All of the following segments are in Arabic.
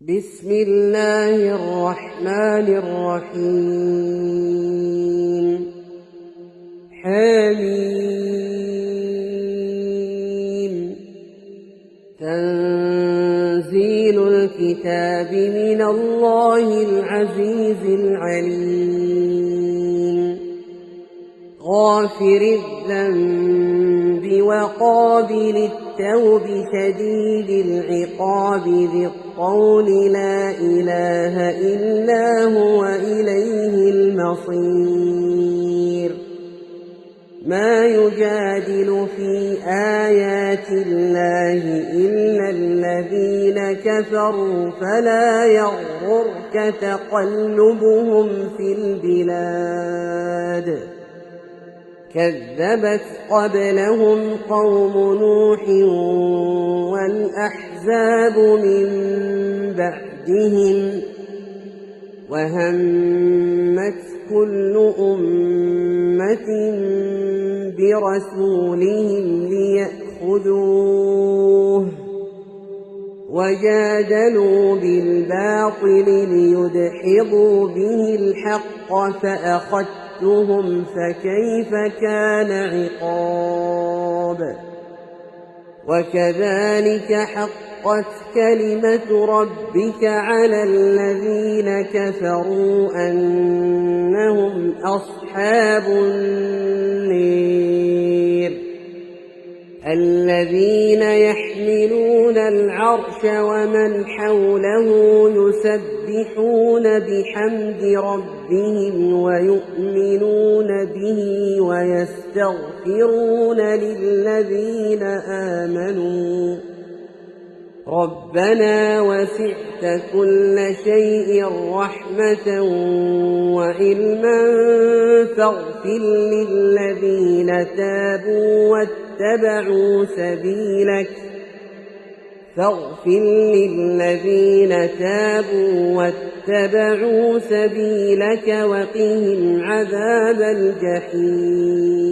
بسم الله الرحمن الرحيم. حميم. تنزيل الكتاب من الله العزيز العليم. غافر الذنب وقابل التوب شديد العقاب ذي الطول لا إله إلا هو إليه المصير. ما يجادل في آيات الله إلا الذين كفروا فلا يغررك تقلبهم في البلاد. كذبت قبلهم قوم نوح والأحزاب من بعدهم وهمت كل أمة برسولهم ليأخذوه وجادلوا بالباطل ليدحضوا به الحق فأخذتهم فكيف كان عقاب. وكذلك حقت كلمة ربك على الذين كفروا أنهم أصحاب النير. الذين يحملون العرش ومن حوله يسبحون بحمد ربهم ويؤمنون به ويستغفرون للذين آمنوا ربنا وسعت كل شيء رحمة وعلما فاغفر للذين تابوا واتبعوا سبيلك وقهم عذاب الجحيم.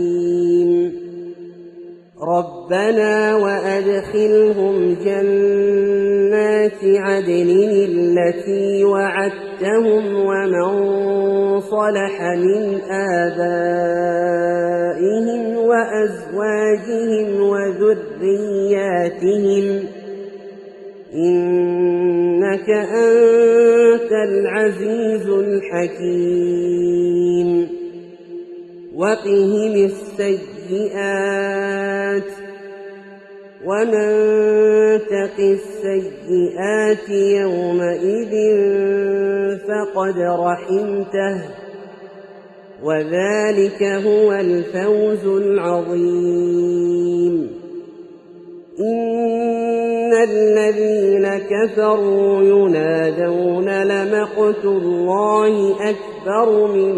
ربنا وأدخلهم جنات عدن التي وعدتهم ومن صلح من آبائهم وأزواجهم وذرياتهم إنك أنت العزيز الحكيم. وقهم السيئات ومن تق السيئات يومئذ فقد رحمته وذلك هو الفوز العظيم. إن الذين كفروا ينادون لمقت الله أكبر من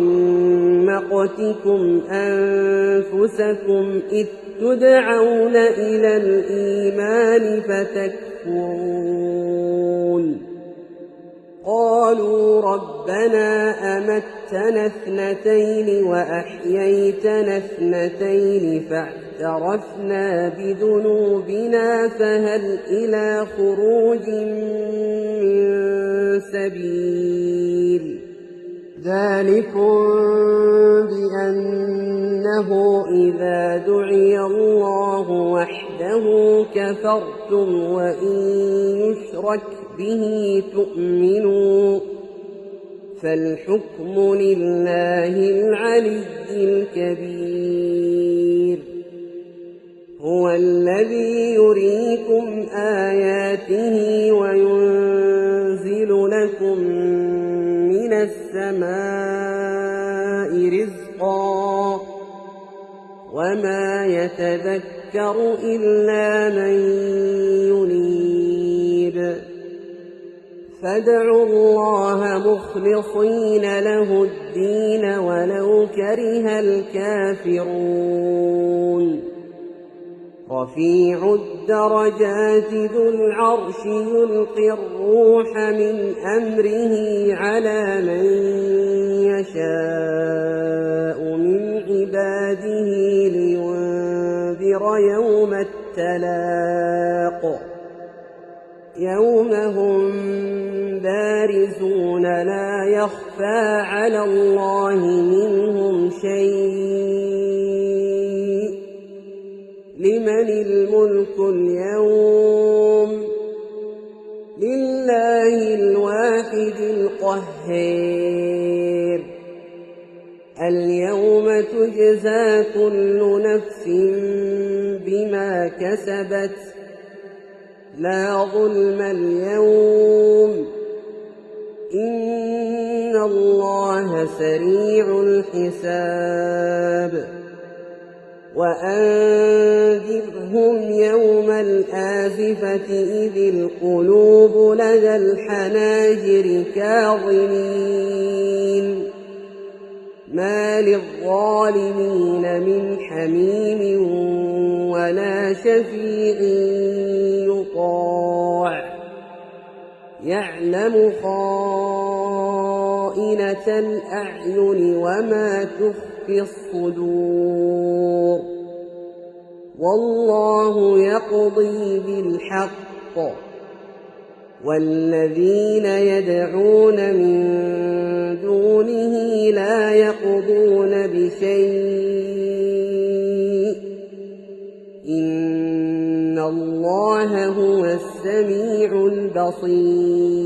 مقتكم أنفسكم إذ تدعون إلى الإيمان فتكفرون. قالوا ربنا أمتنا اثنتين وأحييتنا اثنتين فاعترفنا بذنوبنا فهل إلى خروج من سبيل. ذلكم بأنه إذا دعي الله وحده كفرتم وإن يشرك به تؤمنوا فالحكم لله العلي الكبير. هو الذي يريكم آياته وينزل لكم من السماء رزقا وما يتذكر إلا من ينيب. فادعوا الله مخلصين له الدين ولو كره الكافرون. رفيع الدرجات ذو العرش يلقي الروح من أمره على من يشاء من عباده لينذر يوم التلاق. يوم هم بارزون لا يخفى على الله منهم شيء لمن الملك اليوم لله الواحد القهار اليوم تجزى كل نفس بما كسبت لا ظلم اليوم إن الله سريع الحساب وأنذرهم يوم الآزفة إذ القلوب لدى الحناجر كاظمين ما للظالمين من حميم ولا شفيع يطاع يعلم خائنة الأعين وما تخفي الصدور والله يقضي بالحق والذين يدعون من دونه لا يقضون بشيء إن الله هو السميع البصير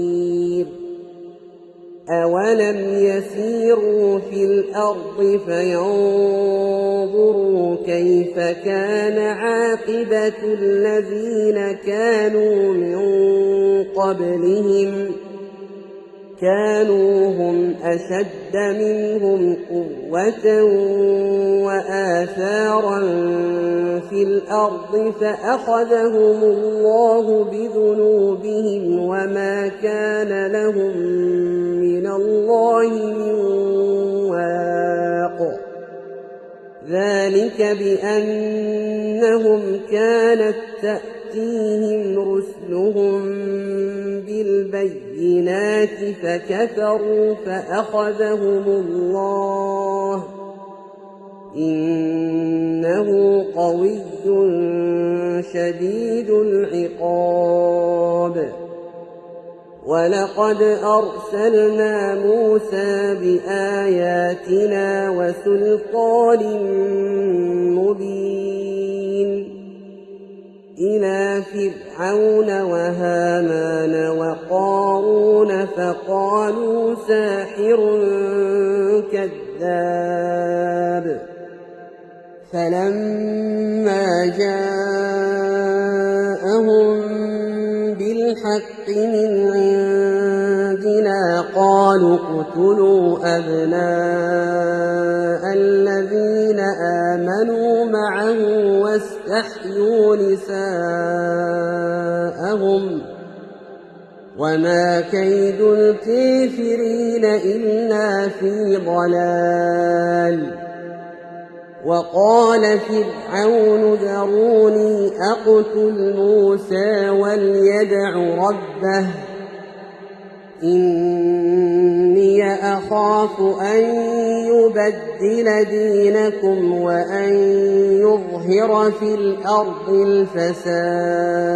أولم يسيروا في الأرض فينظروا كيف كان عاقبة الذين كانوا من قبلهم كانوا هم أشد منهم قوة وآثارا في الأرض فأخذهم الله بذنوبهم وما كان لهم من الله من واق ذلك بأنهم كانت تأتيهم رسلهم بالبينات فكفروا فأخذهم الله إنه قوي شديد العقاب ولقد أرسلنا موسى بآياتنا وسلطان مبين إلى فرعون وهامان وقارون فقالوا ساحر كذاب فلما جاءهم بالحق من عندنا قالوا اقتلوا أبناء الذين آمنوا معه واستحيوا نساءهم وما كيد الكافرين إلا في ضلال وقال فرعون ذروني أقتل موسى وليدع ربه إني أخاف أن يبدل دينكم وأن يظهر في الأرض الفساد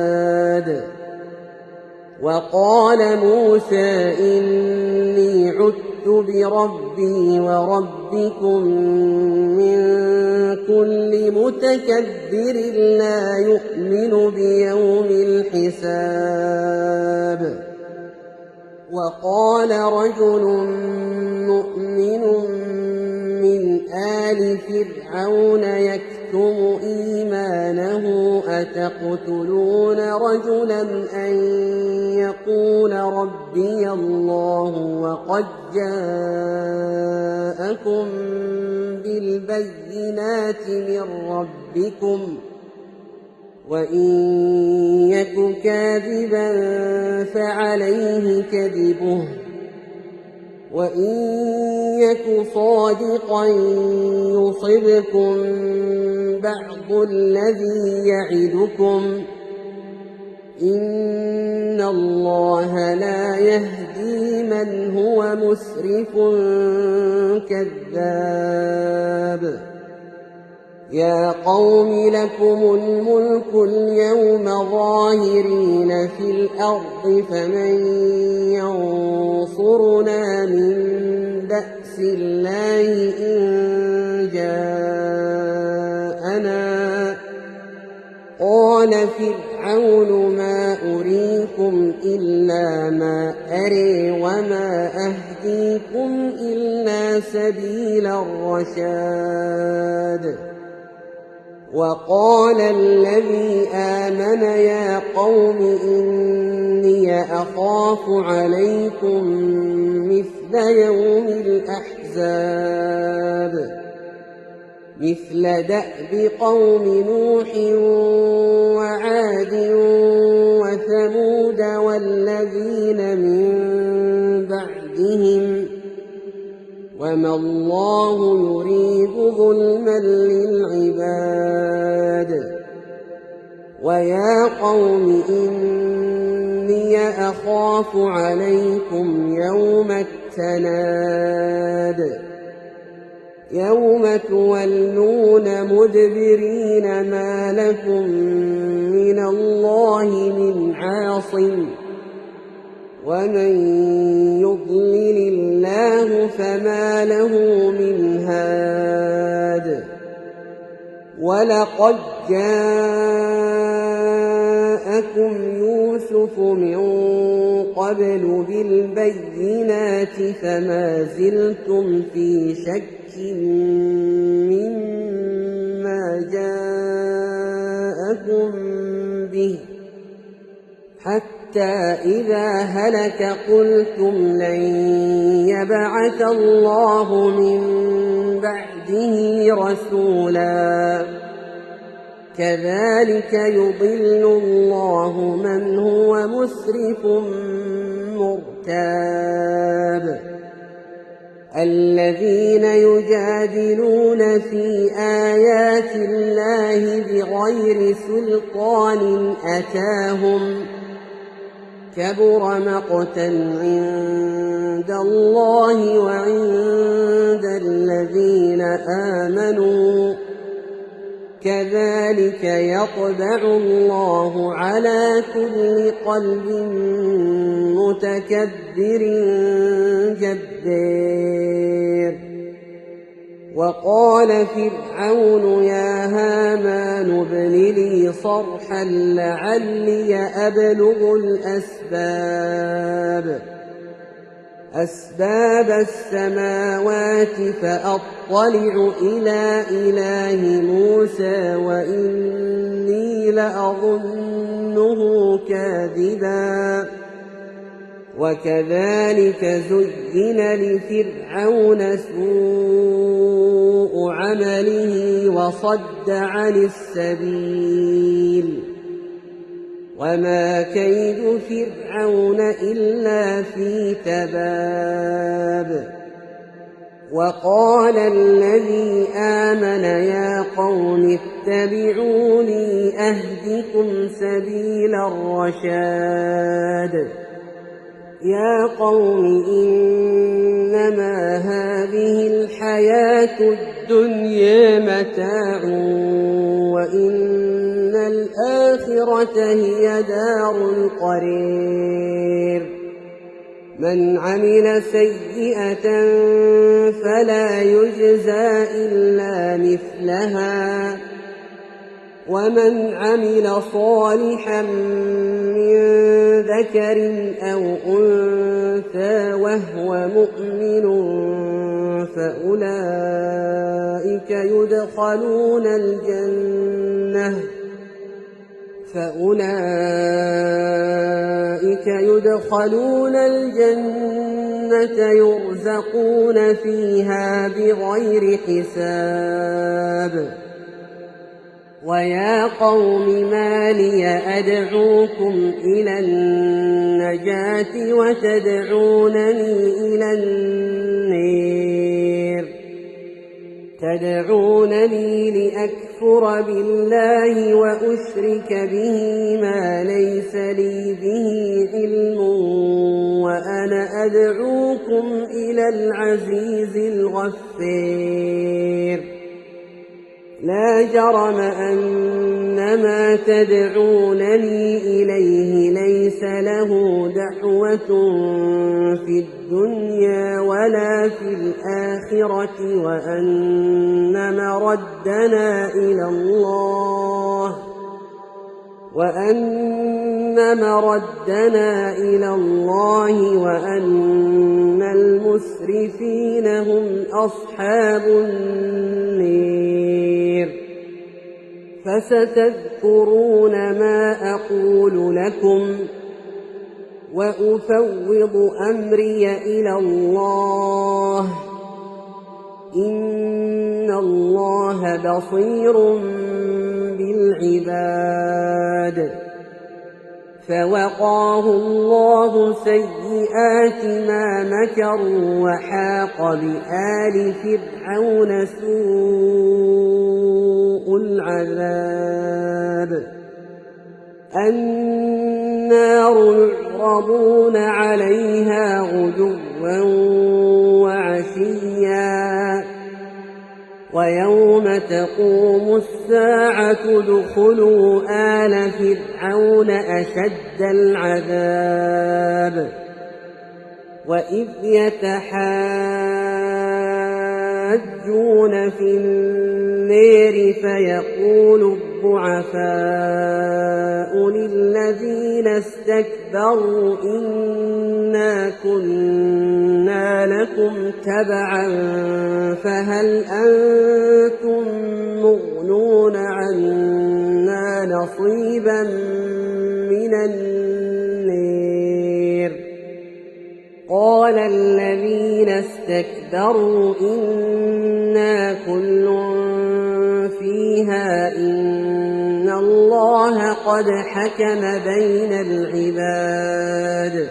وقال موسى إني عدت بربي وربكم من كل متكبر لا يؤمن بيوم الحساب وقال رجل مؤمن من آل فرعون يكتم إيمانه أتقتلون رجلا أن يقول ربي الله وقد جاءكم بالبينات من ربكم وإن يك كاذبا فعليه كذبه وإن يك صادقا يصبكم بعض الذي يعدكم إن الله لا يهدي من هو مسرف كذاب يا قوم لكم الملك اليوم ظاهرين في الأرض فمن ينصرنا من بأس الله إن جاءنا قال فرعون ما أريكم إلا ما أري وما أهديكم إلا سبيل الرشاد وقال الذي آمن يا قوم إني أخاف عليكم مثل يوم الأحزاب مثل دأب قوم نوح وعاد وثمود والذين من بعدهم وما الله يريد ظلما للعباد ويا قوم إني أخاف عليكم يوم التناد يوم تولون مدبرين ما لكم من الله من عاصم ومن يضلل الله فما له من هاد ولقد جاءكم يوسف من قبل بالبينات فما زلتم في شك مما جاءكم به حتى إذا هلك قلتم لن يبعث الله من بعده رسولا كذلك يضل الله من هو مسرف مرتاب الذين يجادلون في آيات الله بغير سلطان أتاهم كبر مقتا عند الله وعند الذين آمنوا كذلك يطبع الله على كل قلب متكبر جبار وقال فرعون يا هامان ابن لي صرحا لعلي أبلغ أسباب السماوات فأطلع إلى إله موسى وإني لأظنه كاذبا وكذلك زين لفرعون سوء عمله وصد عن السبيل وما كيد فرعون إلا في تباب وقال الذي آمن يا قوم اتبعوني أهدكم سبيل الرشاد يا قوم إنما هذه الحياة الدنيا متاع وإن الآخرة هي دار القرير من عمل سيئة فلا يجزى إلا مثلها ومن عمل صالحا من ذكر أو أنثى وهو مؤمن فأولئك يدخلون الجنة يرزقون فيها بغير حساب ويا قوم ما لي أدعوكم إلى النجاة وتدعونني إلى النير تدعونني لأكفر بالله وأشرك به ما ليس لي به علم وأنا أدعوكم إلى العزيز الغفار لا جرم أن ما تدعونني إليه ليس له دعوة في الدنيا ولا في الآخرة وأن مردنا إلى الله وأن المسرفين هم أصحاب النير فستذكرون ما أقول لكم وأفوض أمري إلى الله إن الله بصير بالعباد فوقاه الله سيئات ما مكروا وحاق بآل فرعون سوء العذاب النار يعرضون عليها غدوا وعشيا ويوم تقوم الساعة ادخلوا آل فرعون أشد العذاب وإذ يتحاجون في النار فيقول الضعفاء للذين استكبروا إنا كنا لكم تبعا فهل أنتم مغنون عنا نصيبا من النار قال الذين استكبروا إنا كل فيها إن الله قد حكم بين العباد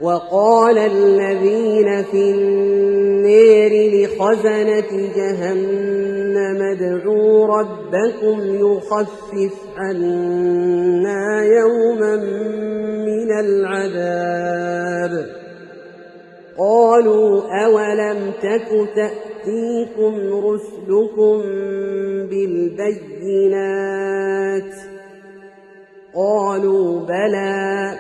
وقال الذين في النار لخزنة جهنم ادعوا ربكم يخفف عنا يوما من العذاب قالوا أولم تك تأتيكم رسلكم بالبينات قالوا بلى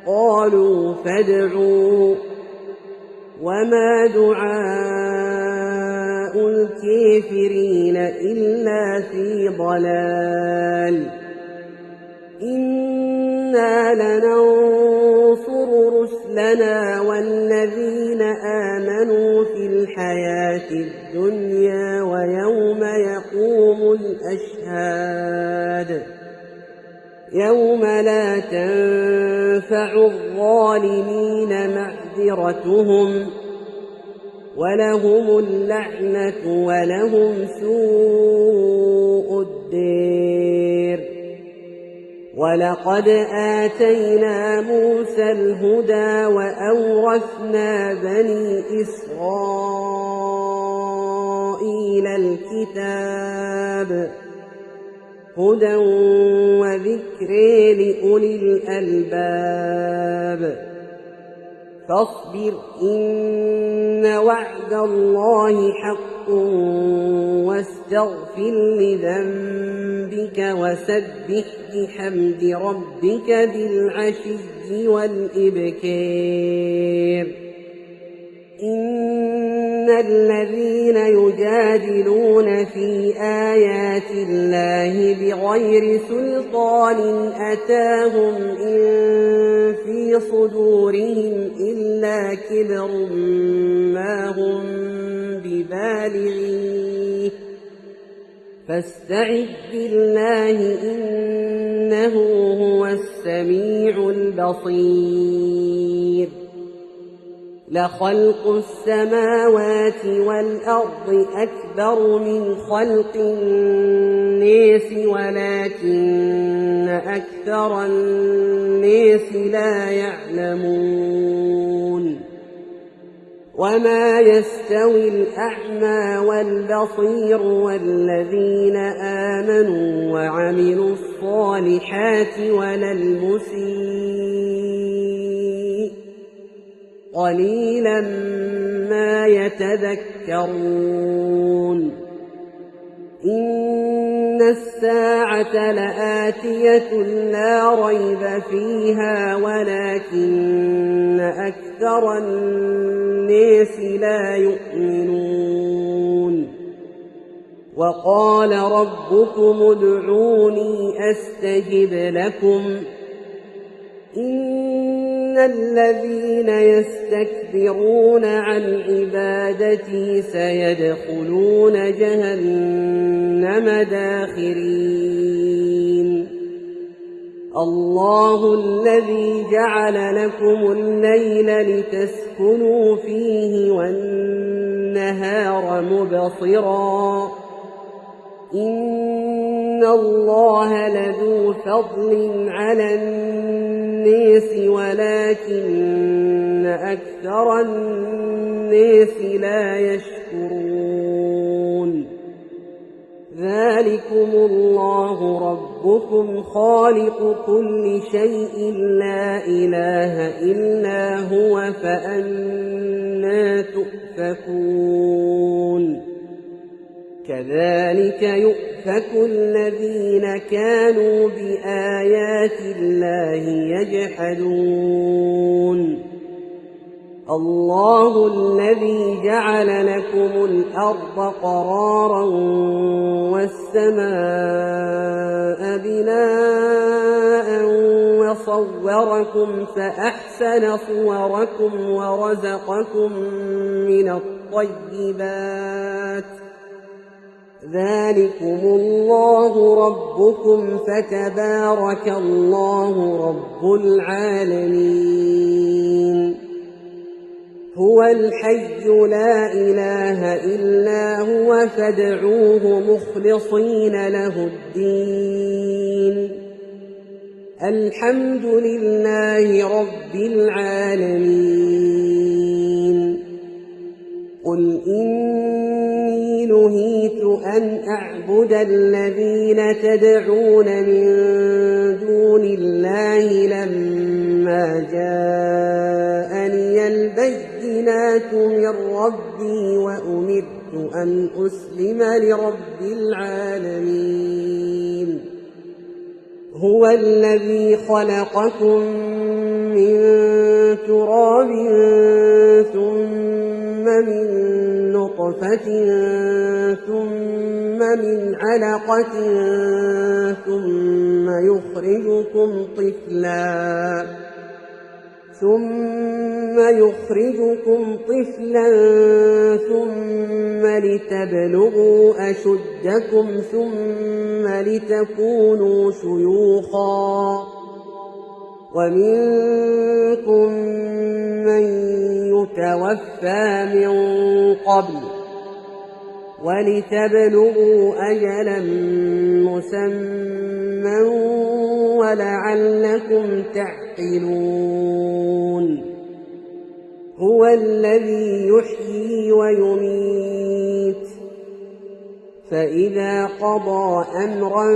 قالوا فادعوا وما دعاء الكافرين إلا في ضلال إنا لننصر رسلنا والذين آمنوا في الحياة الدنيا ويوم يقوم الأشهاد يوم لا تنفع الظالمين معذرتهم ولهم اللعنة ولهم سوء الدير ولقد آتينا موسى الهدى وأورثنا بني إسرائيل الكتاب هدى وذكر لأولي الألباب فاصبر إن وعد الله حق واستغفر لذنبك وسبح بحمد ربك بالعشي والإبكار إن الذين يجادلون في آيات الله بغير سلطان أتاهم إن في صدورهم إلا كبر ما هم ببالغيه فاستعذ بالله إنه هو السميع البصير لخلق السماوات والأرض أكبر من خلق الناس ولكن أكثر الناس لا يعلمون وما يستوي الأعمى والبصير والذين آمنوا وعملوا الصالحات ولا المسيء قليلا ما يتذكرون إن الساعة لآتية لا ريب فيها ولكن أكثر الناس لا يؤمنون وقال ربكم ادعوني أستجب لكم إن الذين يستكبرون عن عبادتي سيدخلون جهنم داخرين الله الذي جعل لكم الليل لتسكنوا فيه والنهار مبصرا إن الله لذو فضل على الناس ولكن أكثر الناس لا يشكرون ذلكم الله ربكم خالق كل شيء لا إله إلا هو فأنى تؤفكون كذلك يؤفك الذين كانوا بآيات الله يجحدون الله الذي جعل لكم الأرض قرارا والسماء بناء وصوركم فأحسن صوركم ورزقكم من الطيبات ذلكم الله ربكم فتبارك الله رب العالمين هو الحي لا إله إلا هو فادعوه مخلصين له الدين الحمد لله رب العالمين قل إني نهيت أن أعبد الذين تدعون من دون الله لما جاءني البينات من ربي وأمرت أن أسلم لرب العالمين هو الذي خلقكم من تراب ثم من نطفة ثم من علقة ثم يخرجكم طفلا ثم لتبلغوا أشدكم ثم لتكونوا شيوخا ومنكم من يتوفى من قبل ولتبلغوا أجلا مسمى ولعلكم تعقلون هو الذي يحيي ويميت فإذا قضى أمرا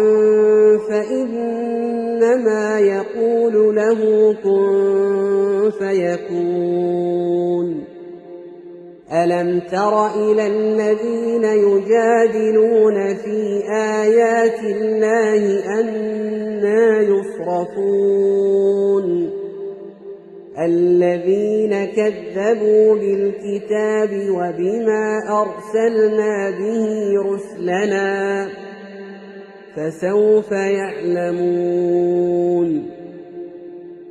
فإنما يقول له كن فيكون ألم تر إلى الذين يجادلون في آيات الله أنى يصرفون الذين كذبوا بالكتاب وبما أرسلنا به رسلنا فسوف يعلمون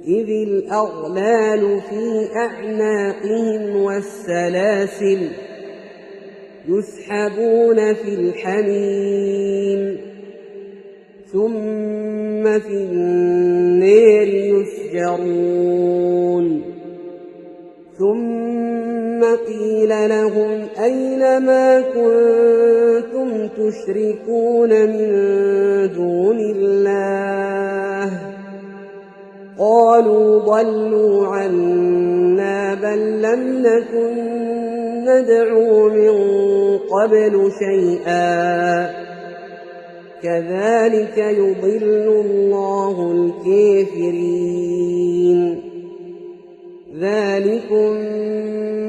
إذ الأغلال في أعناقهم والسلاسل يسحبون في الحميم ثم في النار يسجرون ثم قيل لهم أين ما كنتم تشركون من دون الله قالوا ضلوا عنا بل لم نكن ندعو من قبل شيئا كذلك يضل الله الكافرين ذلكم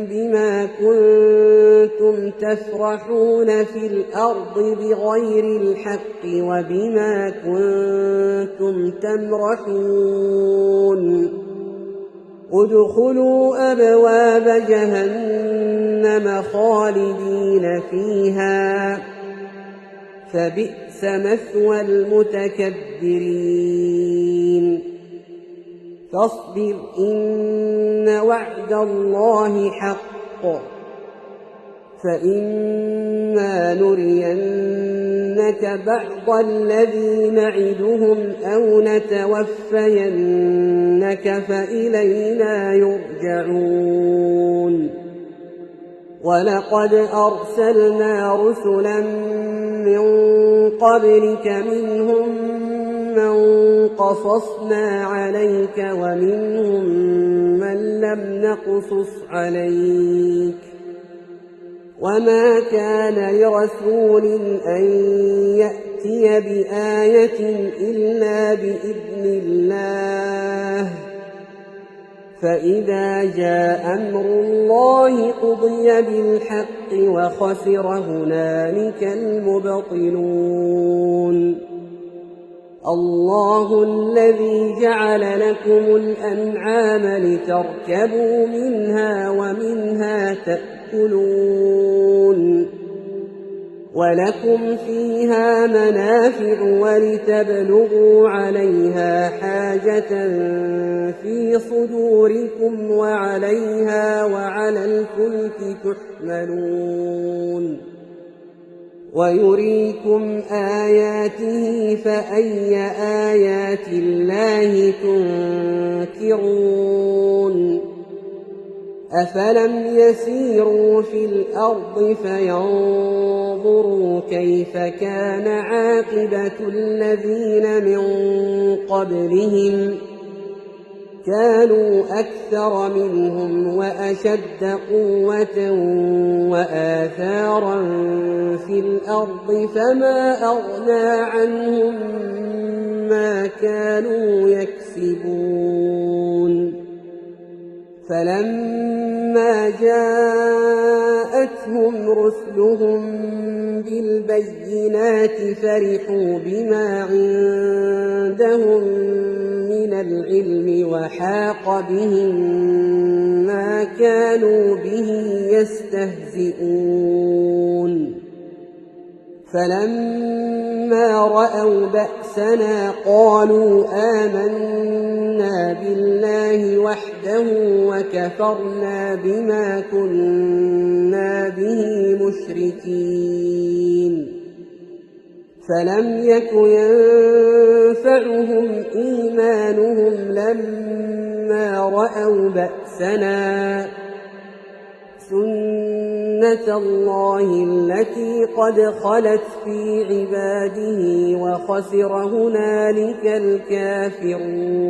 بما كنتم كنتم تفرحون في الأرض بغير الحق وبما كنتم تمرحون ادخلوا أبواب جهنم خالدين فيها فبئس مثوى المتكبرين فاصبر إن وعد الله حق فإما نرينك بعض الذي نعدهم أو نتوفينك فإلينا يرجعون ولقد أرسلنا رسلا من قبلك منهم من قصصنا عليك ومنهم من لم نقصص عليك وما كان لرسول أن يأتي بآية إلا بإذن الله فإذا جاء أمر الله قضي بالحق وخسر هنالك المبطلون الله الذي جعل لكم الأنعام لتركبوا منها ومنها تأكلون ولكم فيها منافع ولتبلغوا عليها حاجة في صدوركم وعليها وعلى الفلك تحملون ويريكم آياته فأي آيات الله تنكرون أفلم يسيروا في الأرض فينظروا كيف كان عاقبة الذين من قبلهم كانوا أكثر منهم وأشد قوة وآثارا في الأرض فما أغنى عنهم ما كانوا يكسبون فلما جاءتهم رسلهم بالبينات فرحوا بما عندهم من العلم وحاق بهم ما كانوا به يستهزئون فلما رأوا بأسنا قالوا آمنا بالله وحده وكفرنا بما كنا به مشركين فلم يك ينفعهم إيمانهم لما رأوا بأسنا سنة الله التي قد خلت في عباده وخسر هنالك الكافرون